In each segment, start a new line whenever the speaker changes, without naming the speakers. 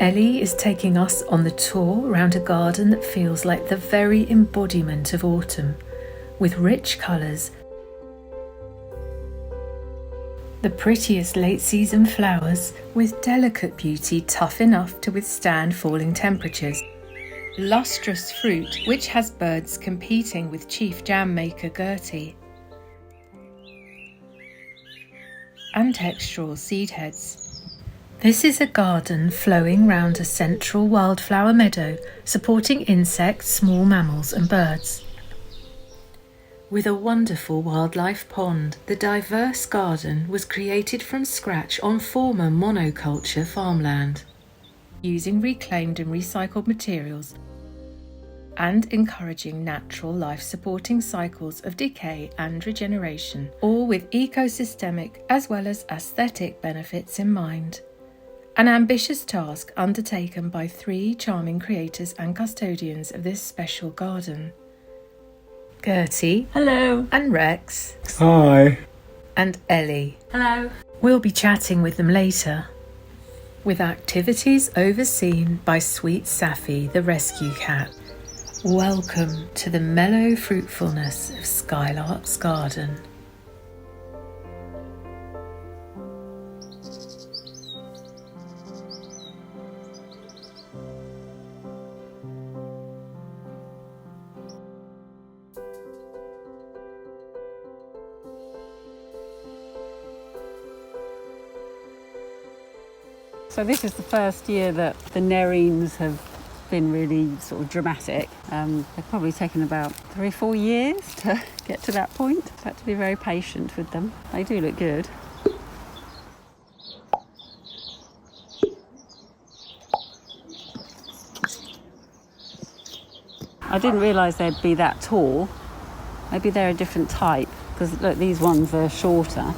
Ellie is taking us on the tour around a garden that feels like the very embodiment of autumn, with rich colours, the prettiest late-season flowers with delicate beauty tough enough to withstand falling temperatures, lustrous fruit which has birds competing with chief jam maker Gertie, and textural seed heads. This is a garden flowing round a central wildflower meadow, supporting insects, small mammals and birds. With a wonderful wildlife pond, the diverse garden was created from scratch on former monoculture farmland, using reclaimed and recycled materials and encouraging natural life-supporting cycles of decay and regeneration, all with ecosystemic as well as aesthetic benefits in mind. An ambitious task undertaken by 3 charming creators and custodians of this special garden. Gertie.
Hello.
And Rex.
Hi.
And Ellie.
Hello.
We'll be chatting with them later. With activities overseen by sweet Safi, the rescue cat. Welcome to the mellow fruitfulness of Skylarks garden.
So this is the first year that the Nerines have been really sort of dramatic. They've probably taken about 3 or 4 years to get to that point. I've had to be very patient with them. They do look good. I didn't realise they'd be that tall. Maybe they're a different type, because look, these ones are shorter.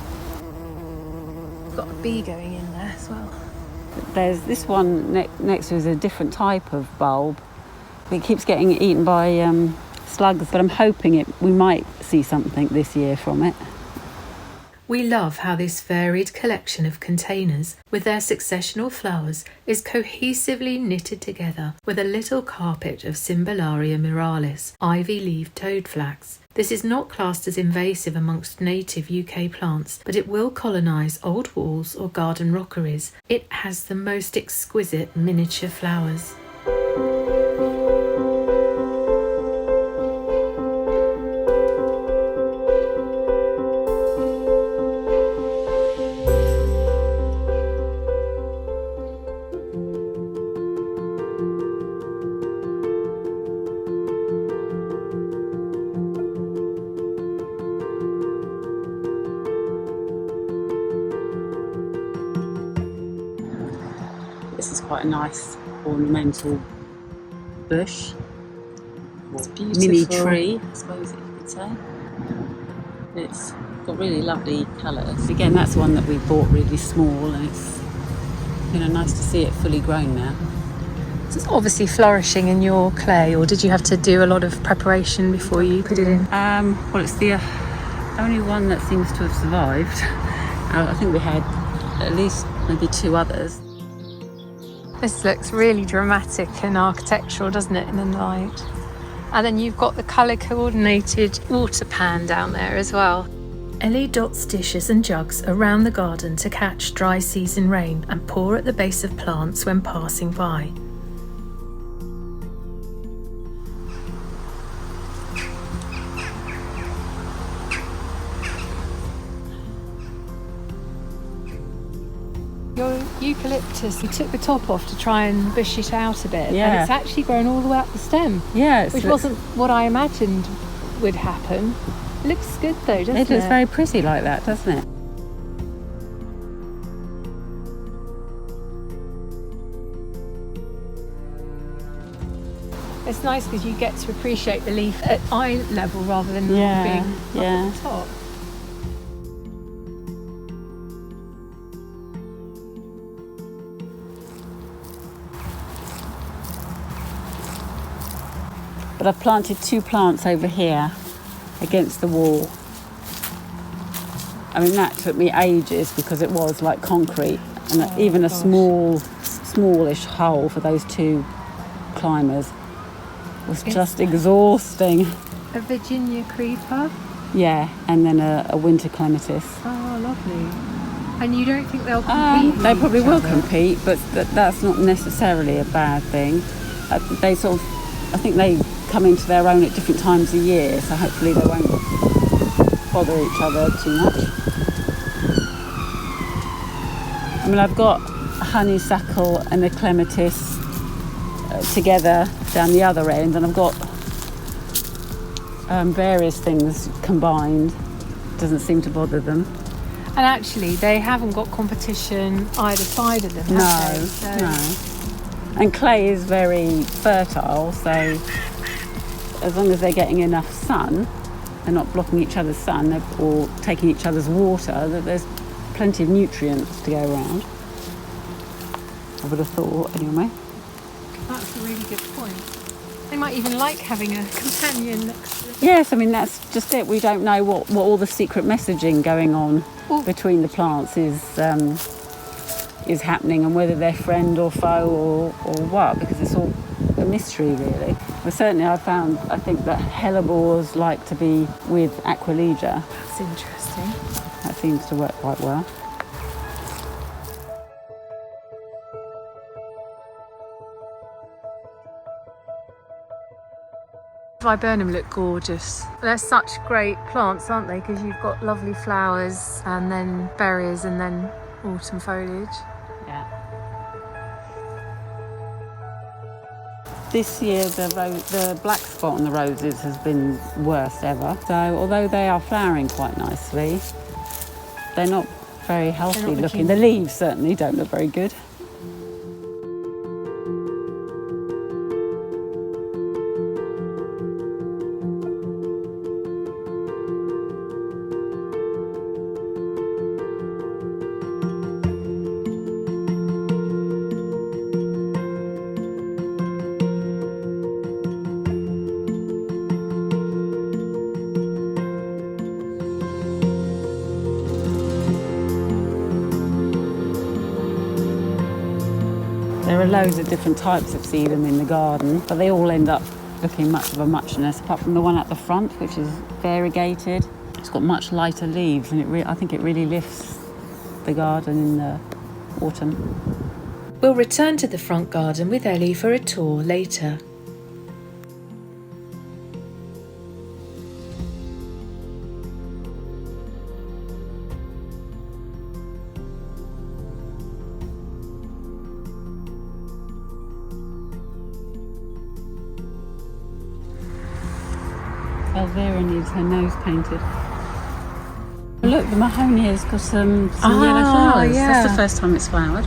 Got a bee going in there as well.
There's this one next to is a different type of bulb. It keeps getting eaten by slugs, but I'm hoping we might see something this year from it.
We love how this varied collection of containers with their successional flowers is cohesively knitted together with a little carpet of Cymbalaria muralis, ivy-leaved toadflax. This is not classed as invasive amongst native UK plants, but it will colonise old walls or garden rockeries. It has the most exquisite miniature flowers.
This is quite a nice ornamental bush.
It's beautiful.
Mini tree, I suppose you could say. It's got really lovely colours. Again, that's one that we bought really small, and it's nice to see it fully grown now.
It's obviously flourishing in your clay, or did you have to do a lot of preparation before you put it in?
Well, it's the only one that seems to have survived. I think we had at least maybe 2 others.
This looks really dramatic and architectural, doesn't it, in the light? And then you've got the colour-coordinated water pan down there as well. Ellie dots dishes and jugs around the garden to catch dry season rain and pour at the base of plants when passing by. Your eucalyptus, you took the top off to try and bush it out a bit,
yeah.
And it's actually grown all the way up the stem, which wasn't what I imagined would happen. It looks good though, doesn't it?
It looks very pretty like that, doesn't it?
It's nice because you get to appreciate the leaf at eye level rather than being up at the top.
But I've planted 2 plants over here against the wall. I mean, that took me ages because it was like concrete, and even a small smallish hole for those 2 climbers was just exhausting.
A Virginia creeper?
Yeah, and then a winter clematis.
Oh, lovely. And you don't think they'll compete?
They probably will compete, but that's not necessarily a bad thing. They sort of, I think they come into their own at different times of year, so hopefully they won't bother each other too much. I mean, I've got a honeysuckle and a clematis together down the other end, and I've got various things combined. Doesn't seem to bother them.
And actually, they haven't got competition either side of them, have they? So...
No. And clay is very fertile, so as long as they're getting enough sun, they're not blocking each other's sun or taking each other's water, that there's plenty of nutrients to go around. I would have thought, anyway.
That's a really good point. They might even like having a companion next to them.
Yes, I mean, that's just it. We don't know what all the secret messaging going on between the plants is happening, and whether they're friend or foe or what, because it's all a mystery, really. But certainly I think that hellebores like to be with Aquilegia.
That's interesting.
That seems to work quite well.
Viburnum look gorgeous. They're such great plants, aren't they? Because you've got lovely flowers and then berries and then autumn foliage.
Yeah. This year the black spot on the roses has been worst ever. So although they are flowering quite nicely, they're not very healthy looking. The leaves certainly don't look very good. There are loads of different types of sedum in the garden, but they all end up looking much of a muchness, apart from the one at the front, which is variegated. It's got much lighter leaves, and I think it really lifts the garden in the autumn.
We'll return to the front garden with Ellie for a tour later.
Vera needs her nose painted. Look, the mahogany has got some yellow flowers.
Yeah.
That's the first time it's flowered.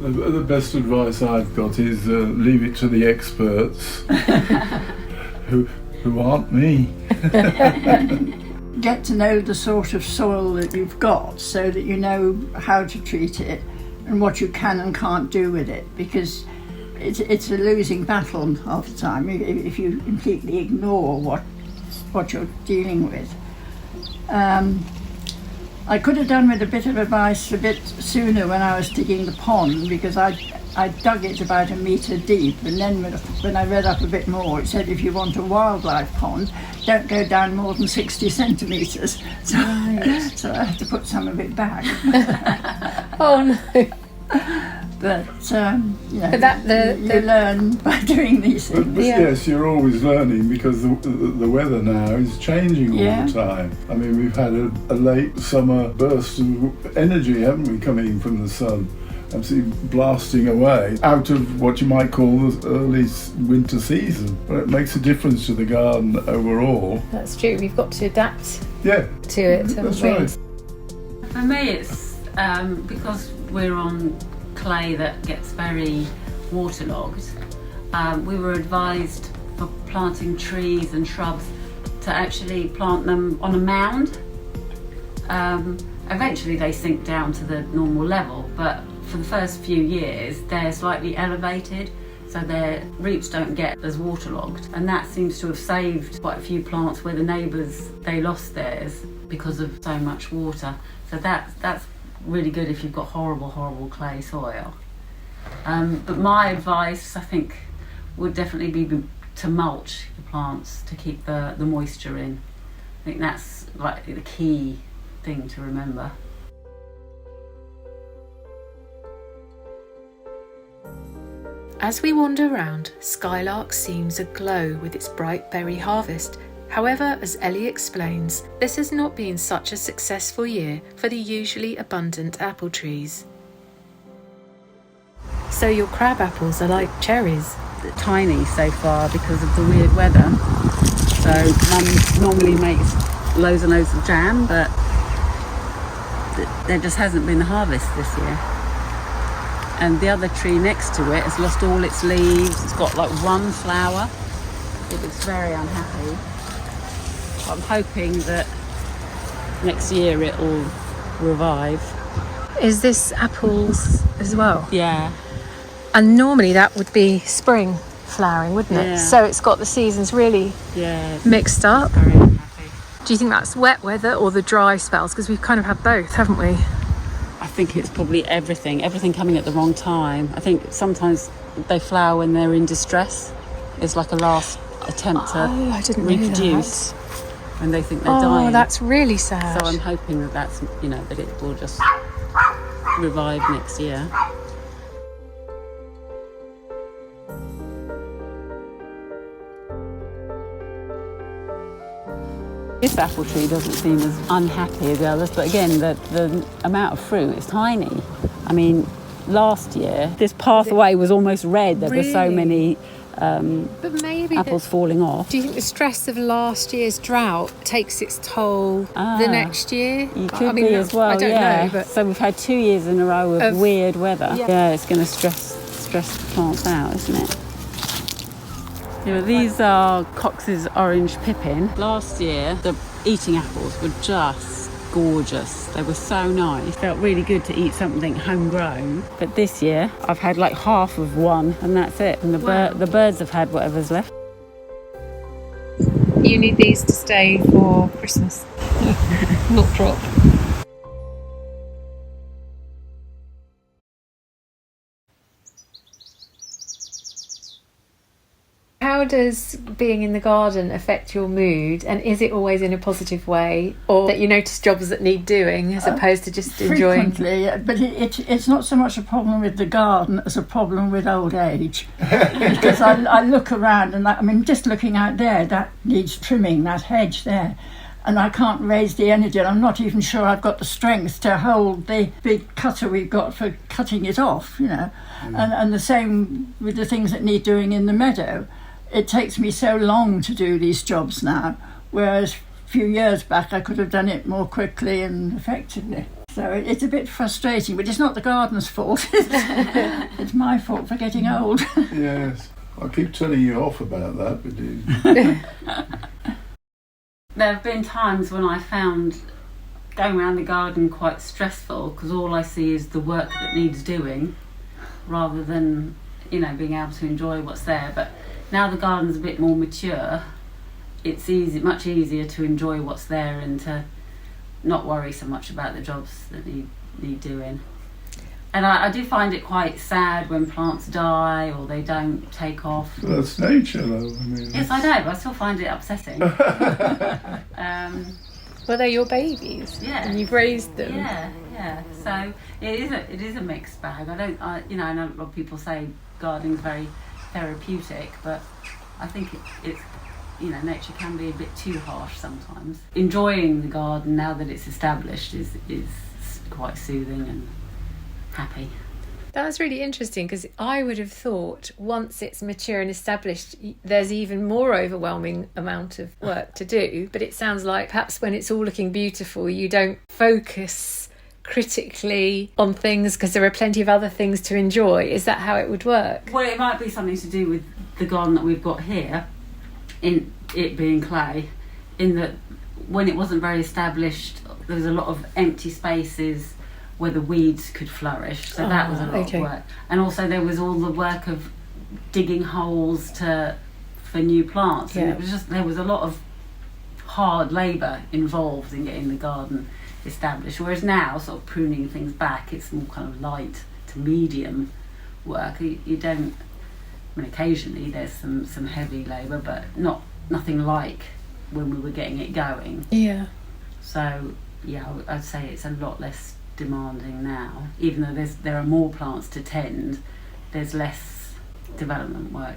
The best advice I've got is leave it to the experts, who aren't me.
Get to know the sort of soil that you've got so that you know how to treat it and what you can and can't do with it, because it's a losing battle half the time if you completely ignore what you're dealing with. I could have done with a bit of advice a bit sooner when I was digging the pond, because I dug it about 1 metre deep, and then when I read up a bit more, it said if you want a wildlife pond, don't go down more than 60 centimetres. So, so I had to put some of it back.
Oh no.
But, you know,
But
you learn by doing these things.
But yes, you're always learning, because the weather now is changing all the time. I mean, we've had a late summer burst of energy, haven't we, coming from the sun? Absolutely blasting away out of what you might call the early winter season. But it makes a difference to the garden overall.
That's true. We've got to adapt to it, haven't
That's
we?
right.
For me, it's because we're on clay that gets very waterlogged. We were advised for planting trees and shrubs to actually plant them on a mound. Eventually they sink down to the normal level, but for the first few years they're slightly elevated, so their roots don't get as waterlogged, and that seems to have saved quite a few plants where the neighbours, they lost theirs because of so much water. So that's really good if you've got horrible clay soil. But my advice, I think, would definitely be to mulch the plants to keep the moisture in. I think that's like the key thing to remember.
As we wander around, Skylarks seems aglow with its bright berry harvest. However, as Ellie explains, this has not been such a successful year for the usually abundant apple trees. So your crab apples are like cherries?
Tiny so far because of the weird weather. So Mum normally makes loads and loads of jam, but there just hasn't been a harvest this year. And the other tree next to it has lost all its leaves. It's got like one flower. It looks very unhappy. I'm hoping that next year it will revive.
Is this apples as well?
Yeah.
And normally that would be spring flowering, wouldn't it?
Yeah.
So it's got the seasons really mixed up.
Very unhappy.
Do you think that's wet weather or the dry spells? Because we've kind of had both, haven't we?
I think it's probably everything coming at the wrong time. I think sometimes they flower when they're in distress. It's like a last attempt to
I didn't
reproduce
know
when they think they're
that.
dying.
Oh, that's really sad.
So I'm hoping that that it will just revive next year. This apple tree doesn't seem as unhappy as the others, but again, the amount of fruit is tiny. I mean, last year, this pathway was almost red. There were so many
but maybe
apples falling off.
Do you think the stress of last year's drought takes its toll the next year?
It could be as well,
I don't know. But
so we've had 2 years in a row of weird weather. Yeah, it's going to stress the plants out, isn't it? These are Cox's Orange Pippin. Last year, the eating apples were just gorgeous. They were so nice. Felt really good to eat something homegrown. But this year, I've had like half of one, and that's it. And the birds have had whatever's left.
you need these to stay for Christmas, not drop. How does being in the garden affect your mood, and is it always in a positive way, or that you notice jobs that need doing as opposed to just enjoying?
Frequently, but it's not so much a problem with the garden as a problem with old age. Because I look around and just looking out there, that needs trimming, that hedge there. And I can't raise the energy, and I'm not even sure I've got the strength to hold the big cutter we've got for cutting it off, And the same with the things that need doing in the meadow. It takes me so long to do these jobs now, whereas a few years back I could have done it more quickly and effectively. So it's a bit frustrating, but it's not the garden's fault. It's my fault for getting old.
Yes, I keep telling you off about that, but
There have been times when I found going around the garden quite stressful, because all I see is the work that needs doing rather than, being able to enjoy what's there. But now the garden's a bit more mature, it's much easier to enjoy what's there and to not worry so much about the jobs that need doing. And I do find it quite sad when plants die or they don't take off.
That's nature, though.
Yes, I know, but I still find it upsetting.
Well, they're your babies.
Yeah.
And you've raised them.
Yeah. So it is a mixed bag. I know a lot of people say gardening's very therapeutic, but I think it's nature can be a bit too harsh sometimes. Enjoying the garden now that it's established is quite soothing and happy.
That's really interesting, because I would have thought once it's mature and established there's even more overwhelming amount of work to do, but it sounds like perhaps when it's all looking beautiful you don't focus critically on things because there are plenty of other things to enjoy. Is that how it would work?
Well, it might be something to do with the garden that we've got here, in it being clay, in that when it wasn't very established there was a lot of empty spaces where the weeds could flourish, so that was a lot of work. And also there was all the work of digging holes for new plants. And it was just, there was a lot of hard labour involved in getting the garden established, whereas now, sort of pruning things back, it's more kind of light to medium work. You don't, I mean, occasionally there's some heavy labour, but nothing like when we were getting it going.
Yeah.
So yeah, I'd say it's a lot less demanding now. Even though there are more plants to tend, there's less development work.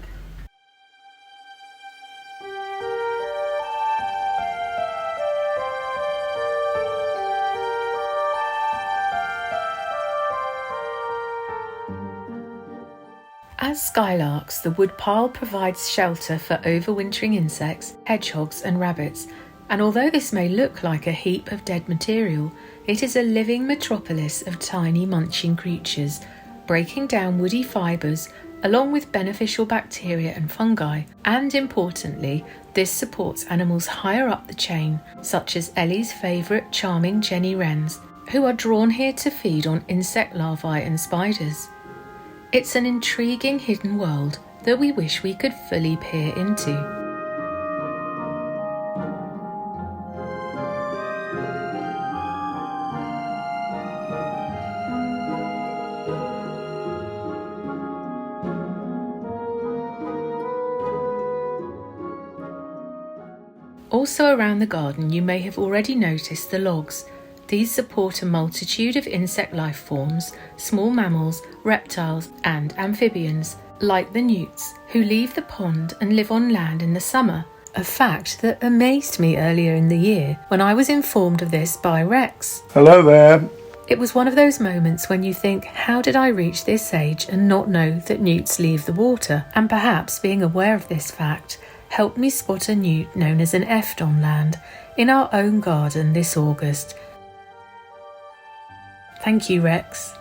As skylarks, the woodpile provides shelter for overwintering insects, hedgehogs and rabbits, and although this may look like a heap of dead material, it is a living metropolis of tiny munching creatures, breaking down woody fibres along with beneficial bacteria and fungi, and importantly, this supports animals higher up the chain, such as Ellie's favourite charming Jenny wrens, who are drawn here to feed on insect larvae and spiders. It's an intriguing hidden world that we wish we could fully peer into. Also around the garden you may have already noticed the logs. These support a multitude of insect life forms, small mammals, reptiles and amphibians, like the newts, who leave the pond and live on land in the summer, a fact that amazed me earlier in the year when I was informed of this by Rex.
Hello there.
It was one of those moments when you think, how did I reach this age and not know that newts leave the water? And perhaps being aware of this fact helped me spot a newt known as an eft on land in our own garden this August. Thank you, Rex.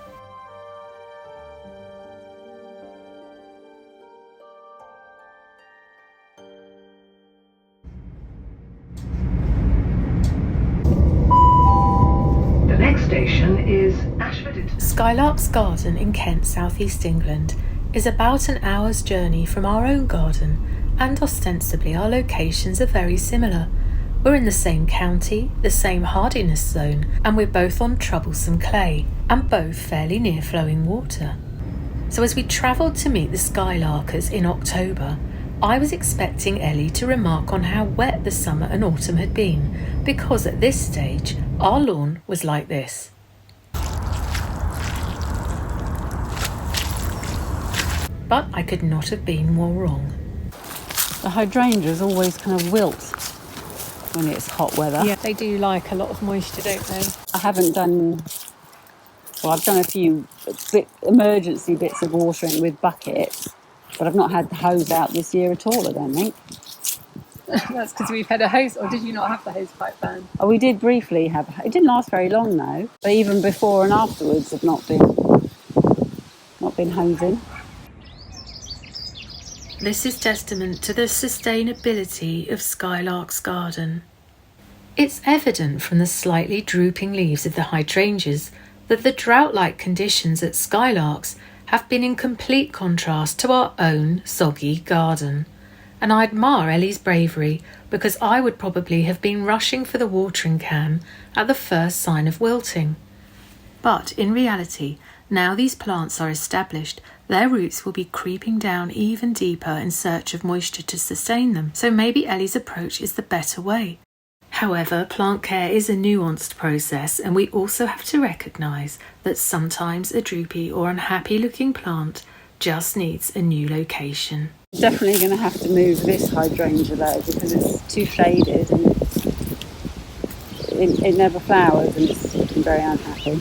The next station is Ashford.
Skylarks Garden in Kent, South East England, is about an hour's journey from our own garden, and ostensibly our locations are very similar. We're in the same county, the same hardiness zone, and we're both on troublesome clay, and both fairly near flowing water. So as we travelled to meet the Skylarkers in October, I was expecting Ellie to remark on how wet the summer and autumn had been, because at this stage, our lawn was like this. But I could not have been more wrong.
The hydrangeas always kind of wilt when it's hot weather.
Yeah, they do like a lot of moisture, don't they?
I haven't done, well, I've done a few emergency bits of watering with buckets, but I've not had the hose out this year at all, I don't think.
That's because we've had a hose, or did you not have the hose pipe ban?
Oh, we did briefly have, it didn't last very long though, but even before and afterwards have not been hosing.
This is testament to the sustainability of Skylarks Garden. It's evident from the slightly drooping leaves of the hydrangeas that the drought-like conditions at Skylarks have been in complete contrast to our own soggy garden. And I admire Ellie's bravery, because I would probably have been rushing for the watering can at the first sign of wilting. But in reality, now these plants are established, their roots will be creeping down even deeper in search of moisture to sustain them, so maybe Ellie's approach is the better way. However, plant care is a nuanced process, and we also have to recognise that sometimes a droopy or unhappy looking plant just needs a new location.
Definitely going to have to move this hydrangea though, because it's too shaded and it never flowers and it's looking very unhappy.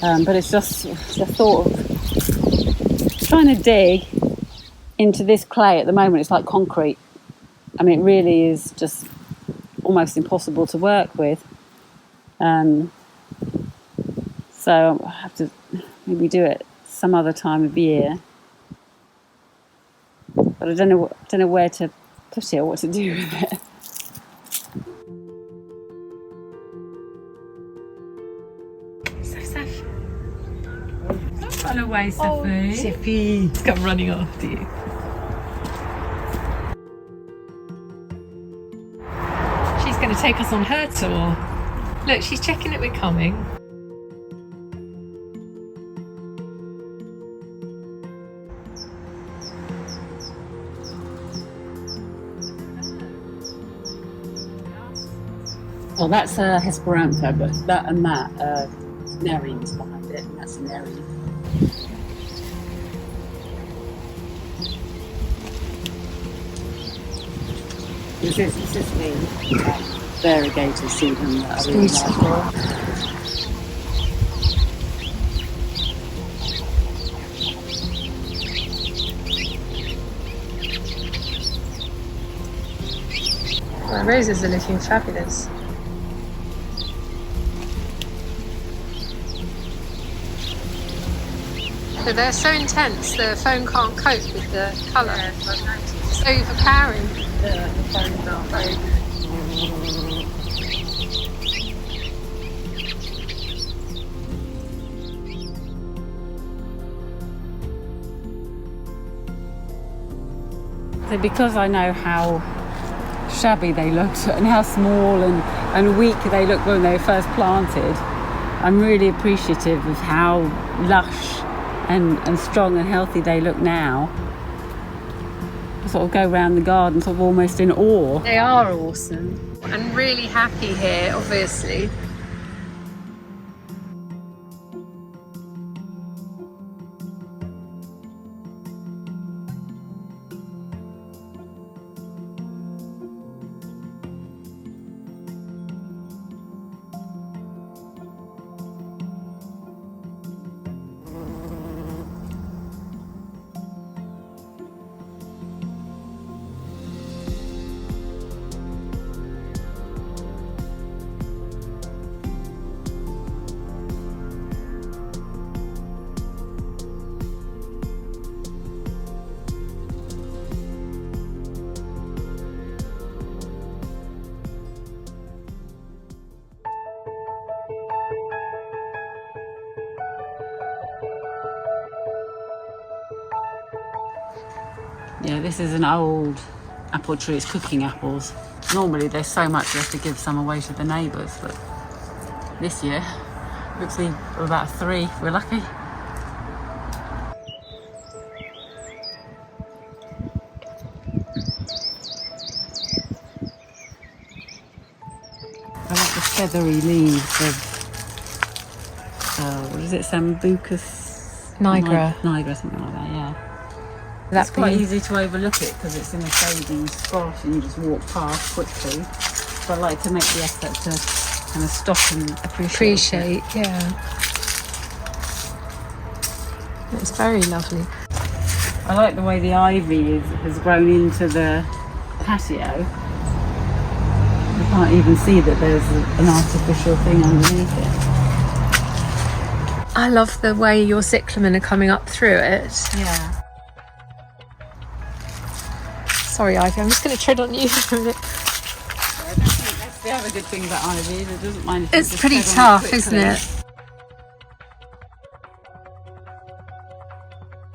But it's just the thought of trying to dig into this clay at the moment. It's like concrete. I mean, it really is just almost impossible to work with. So I have to maybe do it some other time of year. But I don't know where to put it or what to do with it.
Run away, Sophie.
Sophie.
It's come running after you. She's going to take us on her tour. Look, she's checking that we're coming.
Well, that's a Hesperantha, but that and that Nerines behind it, and that's a Nerine. This is the variegated sedum that I really like.
My roses are looking fabulous. So they're so intense, the phone can't cope with the colour. It's overpowering.
The phone's not very So because I know how shabby they looked and how small and weak they looked when they were first planted, I'm really appreciative of how lush and strong and healthy they look now. I sort of go around the garden sort of almost in awe.
They are awesome and really happy here, obviously.
Yeah, this is an old apple tree. It's cooking apples. Normally there's so much you have to give some away to the neighbours, but this year looks like we're about 3. We're lucky. I like the feathery leaves of, what is it, Sambucus?
Nigra.
Nigra, something like that, yeah.
That's
It's quite easy to overlook it because it's in a shady spot and you just walk past quickly. So I like to make the effort to kind of stop and appreciate it.
Yeah. It's very lovely.
I like the way the ivy has grown into the patio. You can't even see that there's an artificial thing underneath it.
I love the way your cyclamen are coming up through it.
Yeah.
Sorry, Ivy, I'm just going to tread on you for a minute.
That's the other good thing about ivy. It doesn't mind if you
It's
just
pretty
tread on
tough,
it
isn't
quickly.
it?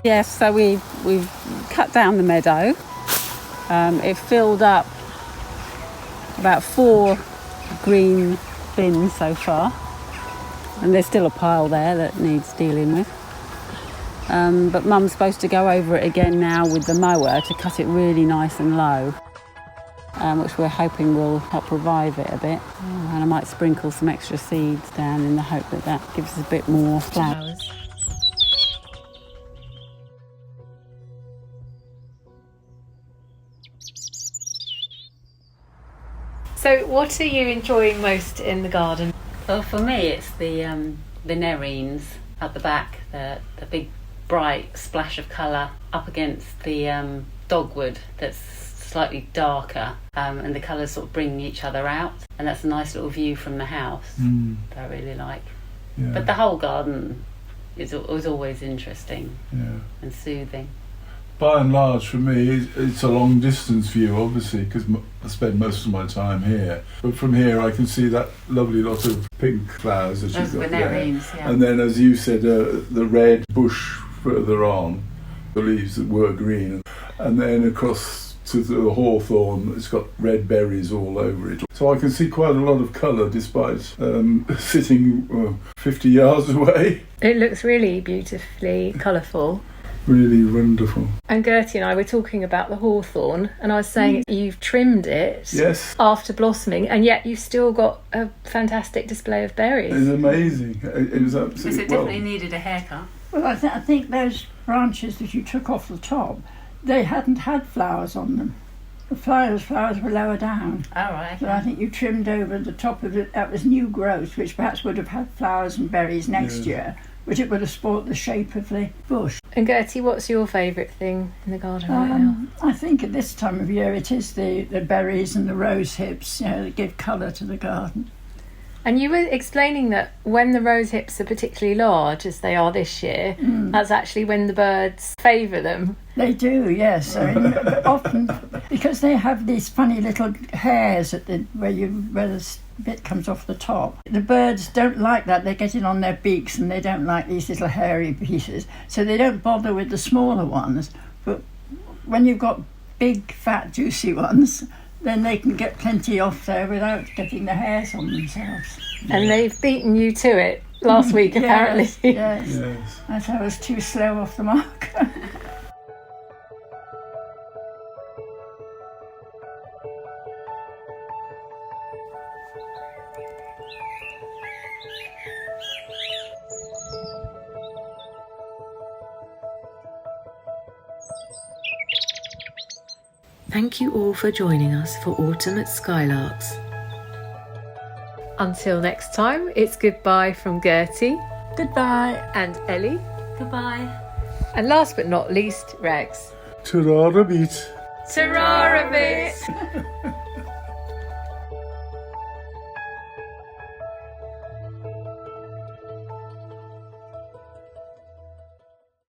Yes, so we've cut down the meadow. It filled up about 4 green bins so far, and there's still a pile there that needs dealing with. But Mum's supposed to go over it again now with the mower to cut it really nice and low, which we're hoping will help revive it a bit. And I might sprinkle some extra seeds down in the hope that that gives us a bit more flowers.
So what are you enjoying most in the garden?
Well, for me, it's the Nerines at the back, the big bright splash of colour up against the dogwood that's slightly darker, and the colours sort of bring each other out, and that's a nice little view from the house that I really like.
Yeah.
But the whole garden is always interesting
Yeah.
and soothing.
by and large, for me, it's a long distance view, obviously, because I spend most of my time here. But from here, I can see that lovely lot of pink flowers that you've got there.
Nerines, yeah.
And then, as you said, the red bush further on, the leaves that were green. And then across to the hawthorn, it's got red berries all over it. So I can see quite a lot of colour despite sitting 50 yards away.
It looks really beautifully colourful.
Really wonderful.
And Gertie and I were talking about the hawthorn, and I was saying you've trimmed it
Yes.
after blossoming, and yet you've still got a fantastic display of berries.
It's amazing. It was absolutely
It definitely needed a haircut.
Well, I think those branches that you took off the top, they hadn't had flowers on them. The flowers were lower down.
Oh, right.
So I think you trimmed over the top of it. That was new growth, which perhaps would have had flowers and berries next year, but it would have spoilt the shape of the bush.
And Gertie, what's your favourite thing in the garden right now?
I think at this time of year it is the berries and the rose hips, that give colour to the garden.
And you were explaining that when the rose hips are particularly large, as they are this year, that's actually when the birds favour them.
They do, yes. I mean, often because they have these funny little hairs at where the bit comes off the top. The birds don't like that. They get it on their beaks, and they don't like these little hairy pieces. So they don't bother with the smaller ones. But when you've got big, fat, juicy ones, then they can get plenty off there without getting the hairs on themselves.
And they've beaten you to it last week, apparently.
Yes. I thought I was too slow off the mark.
Thank you all for joining us for Autumn at Skylarks. Until next time, it's goodbye from Gertie.
Goodbye.
And Ellie.
Goodbye.
And last but not least, Rex.
Ta-ra a bit.
Ta-ra a bit!